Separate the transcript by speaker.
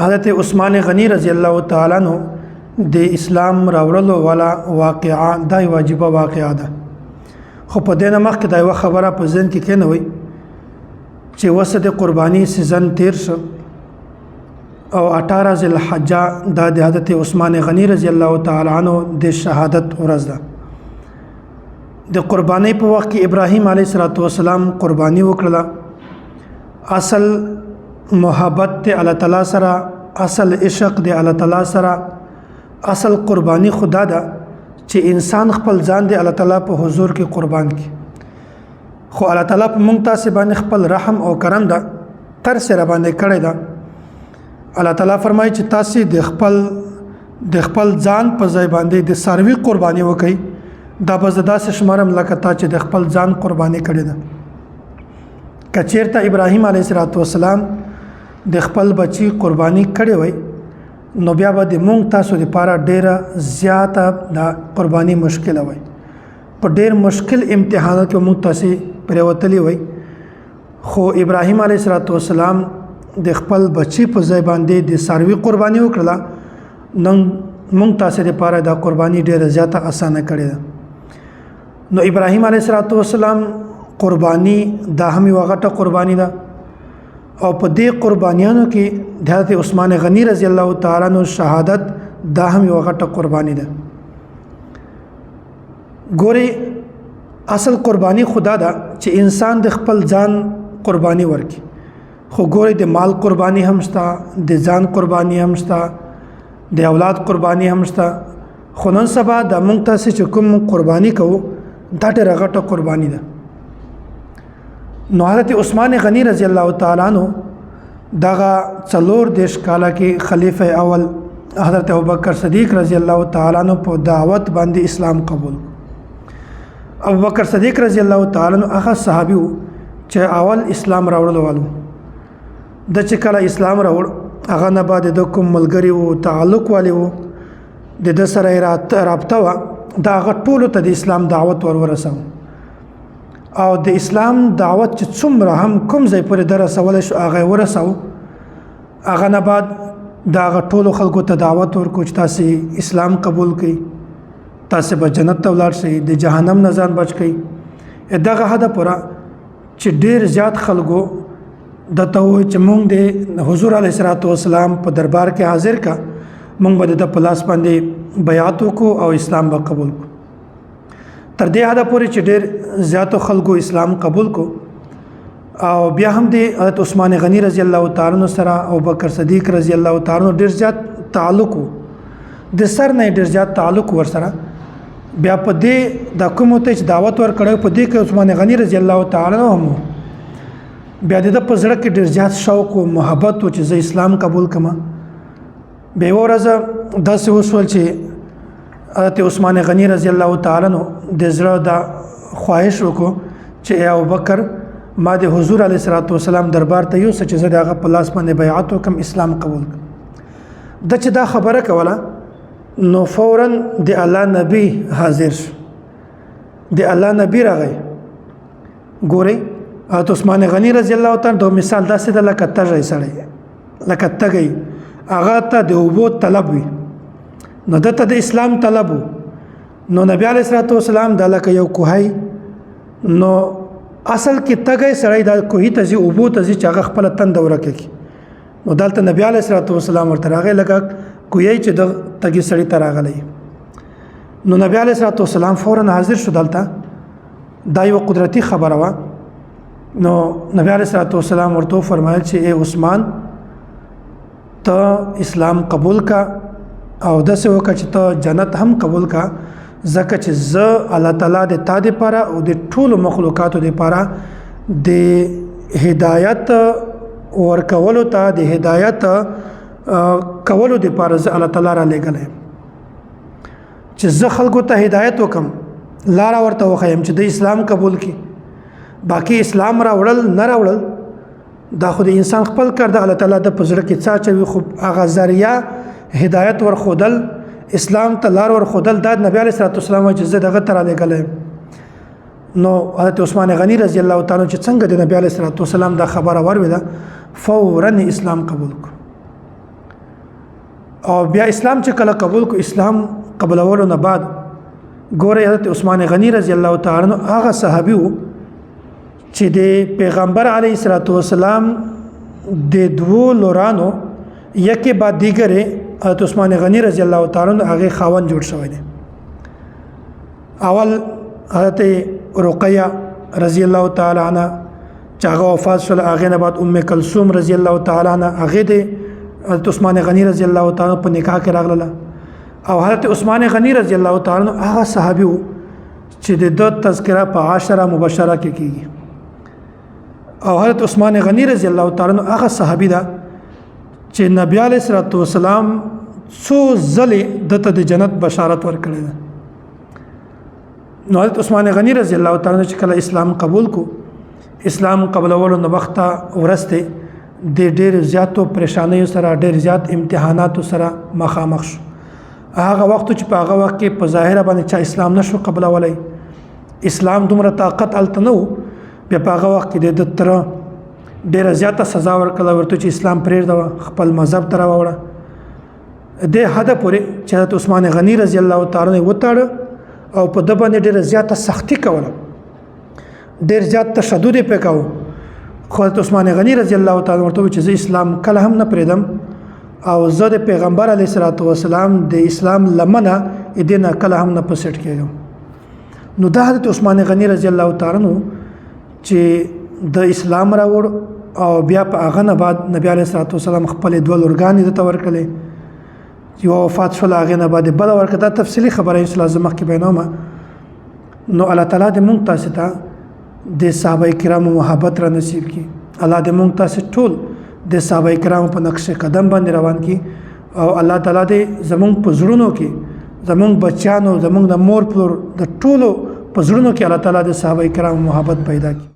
Speaker 1: حضرت عثمان غنی رضی الله تعالی عنہ د اسلام راوړلو والا واقعا د واجبه واقعا ده. خو په دینه مخکې دا یو خبره په ځین کې کېنه وي چې وسه د قرباني سیزن تیر شو او 18 ذی الحجه د حضرت عثمان غنی رضی الله تعالی عنہ د شهادت ورځ ده. د قرباني په وخت کې ابراهیم علیه السلام قرباني وکړه. اصل محبت ته الله تعالی سره، اصل عشق دی الله تعالی سره، اصل قربانی خدا ده چې انسان خپل ځان دی الله تعالی په حضور کې قربان کی. خو الله تعالی په مونږ تاسو باندې خپل رحم او کرم ده تر سره باندې کړی ده. الله تعالی فرمایي چې تاسو د خپل ځان په ځای باندې د ساروي قرباني وکړي. دا به زدا سه شمارم لکه تا چې د خپل ځان قرباني کړی ده. کچیرته ابراهیم علیه السلام د خپل بچی قرباني کړي وای نو بیا به د مونږ تاسو لپاره ډیره زیاته د قرباني مشکل وای. په ډیر مشکل امتحانات کې مونږ تاسو پریوتلی وای. خو ابراهیم علیه السلام د خپل بچی په ځای باندې د ساروي قرباني وکړه. نن مونږ تاسو لپاره د قرباني ډیره زیاته اسانه کړې ده. نو ابراهیم علیه السلام قرباني د هم وغټه قرباني ده او په دې قربانیانو کې د حضرت عثمان غنی رضی الله تعالی عنہ شهادت د هم وغټه قرباني ده. ګوري اصل قرباني خدا ده چې انسان د خپل ځان قرباني ورکي. خو ګوري د مال قرباني هم شته، د ځان قرباني هم شته، د اولاد قرباني هم شته. خو نن سبا د مونږ تاسو چې کوم قرباني کوو دا ډېره غټه قرباني ده. نو حضرت عثمان غنی رضی الله تعالی عنہ دغه 4 کاله کې خلیفہ اول حضرت ابوبکر صدیق رضی الله تعالی عنہ په دعوت باندې اسلام قبول. ابوبکر صدیق رضی الله تعالی عنہ هغه صحابي چې اول اسلام راوړل والو. د چې کله اسلام راوړ هغه نه بعد د کوم ملګری او تعلق والی وو د سره رابطه وا دا هغه ټولو ته د اسلام دعوت ورسو او د اسلام دعوت چې څومره هم کوم ځای پورې درسول شو هغه ورسو. هغه نه بعد دا هغه ټولو خلکو ته دعوت ورکو چې تاسو اسلام قبول کړئ، تاسو به جنت ته ولاړ شئ، د جهنم نه ځان بچ کړئ. دغه هدف پوره چې ډیر زیات خلکو د ته وایي چې مونږ د حضور علیه السلام په دربار کې حاضر کا، مونږ به د پلاس باندې بیعت وکړو او اسلام به قبول کړو. تر دې حده پورې چې ډېر زیاتو خلکو اسلام قبول کو او بیا هم د حضرت عثمان غنی رضی الله تعالی عنہ سره او بکر صدیق رضی الله تعالی عنہ ډېر زیات تعلق د سر نه ډېر زیات تعلق ور سره. بیا په دې د کوم ته چې دعوت ور کړو په دې کې عثمان غنی رضی الله تعالی عنہ هم بیا د په زړه کې ډېر زیات شوق او محبت او چې زه اسلام قبول کما. به ورځ داسې وسول چې حضرت عثمان غنی رضی الله تعالی عنہ د زړه د خواهش وکړو چې ابوبکر ما د حضور علیه السلام دربار ته یو چې زه دغه په لاس باندې بیعت وکم، اسلام قبول کړم. د چې دا خبره کوله نو فورا د الله نبی حاضر شو، د الله نبی راغی. ګورئ حضرت عثمان غنی رضی الله تعالی عنہ مثال داسې د لکه تږی سړی، لکه تږی هغه ته د اوبو طلب وي نو دته د اسلام طلب نو نبی علیه السلام د لکه یو کوهی نو اصل کې تګي سړی د کوهی ته زی اوبو ته زی چې هغه خپل تند ورکه نو دلته نبی علیه السلام ورته راغی لکه کوهی چې د تګي سړی ته راغلی. نو نبی علیه السلام فورا حاضر شو. دلته دا یو قدرتی خبره وا. نو نبی علیه السلام ورته فرمایل چې اے عثمان ته اسلام قبول کا او داسې وکړه چې ته جنت هم قبول کا، ځکه چې زه الله تعالی د تا دپاره او د ټولو مخلوقاتو دپاره د هدایت ورکولو ته، د هدایت کولو دپاره زه الله تعالی را لېږلی یم چې زه خلکو ته هدایت وکم، لاره ورته وښیم چې د اسلام قبول کړي. باقي اسلام راوړل نه راوړل دا خو د انسان خپل کار د الله تعالی د په زړه کې څه اچوي. خو هغه ذریعه هدایت ورخودل، اسلام ته لار ورخودل دا نبی علیه السلام چې زه دغه تر لګلې. نو حضرت عثمان غنی رضی الله تعالی چې څنګه د نبی علیه السلام دا خبره وروي ده فورا اسلام قبول کړ. او بیا اسلام چې کله قبول کو اسلام قبولولو نه بعد ګوره حضرت عثمان غنی رضی الله تعالی عنہ هغه صحابي وو چې د پیغمبر علیه الصلاۃ والسلام د دوو لورانو یکه بعد دیګره حضرت عثمان غنی رضی الله تعالی عنہ هغه خاوند جوړ شوی دی. اول حضرت رقیہ رضی الله تعالی عنہ چې هغه وفات شول، هغه نه بعد ام کلثوم رضی الله تعالی عنہ هغه د حضرت عثمان غنی رضی الله تعالی عنہ په نکاح کې راغله. او حضرت عثمان غنی رضی الله تعالی عنہ هغه صحابي وو چې د تذکرہ په 10 مبشره کې کیږي. او حضرت عثمان غنی رضی الله تعالی عنہ هغه صحابي دا چې نبی علیہ الصلوۃ والسلام څو ځلې دته د جنت بشارت ورکړي ده. نو حضرت عثمان غنی رضی الله تعالی عنہ چې کله اسلام قبول کو، اسلام قبولولو نو وخت ورسته د ډېر زیاتو پریشانیو سره ډېر زیات امتحاناتو سره مخامخ شو. هغه وخت چې په هغه وخت کې په ظاهر باندې چې اسلام نشو قبولولای، اسلام دومره طاقت الته نو، بیا په هغه وخت کې د تر ډېر زیاته سزا ورکړه ورته چې اسلام پرېږده، خپل مذهب ته راوړه. د حد پورې چې حضرت عثمان غنی رضی الله تعالی عنہ وتاړه او په د باندې ډېر زیاته سختی کوله، ډېر زیات تشدد یې پکاو. خو حضرت عثمان غنی رضی الله تعالی عنہ ورته چې زه اسلام کله هم نه پرېږدم او زه د پیغمبر علیه الصلاۃ والسلام د اسلام لمنه دې نه کله هم نه پسټ کېږم. نو دا حضرت عثمان غنی رضی الله تعالی عنہ چې د اسلام راوړ او بیا په هغه نه بعد نبی علیه الصلاۃ والسلام خپل دوه لورګانې دته ورکړلې چې وفات شول، هغې نه بعد بله ورکړه. دا تفصیلي خبره انشاءالله زه مخکې بیانومه. نو الله تعالی دې موږ تاسې ته د صحابه کرامو محبت را نصیب کړي. الله دې موږ تاسې ټول د صحابه کرامو په نقش قدم باندې روان کړي او الله تعالی دې زموږ په زړونو کې، زموږ بچیانو، زموږ د مور پلور د ټولو په زړونو کې الله تعالی د صحابه کرامو محبت پیدا کړي.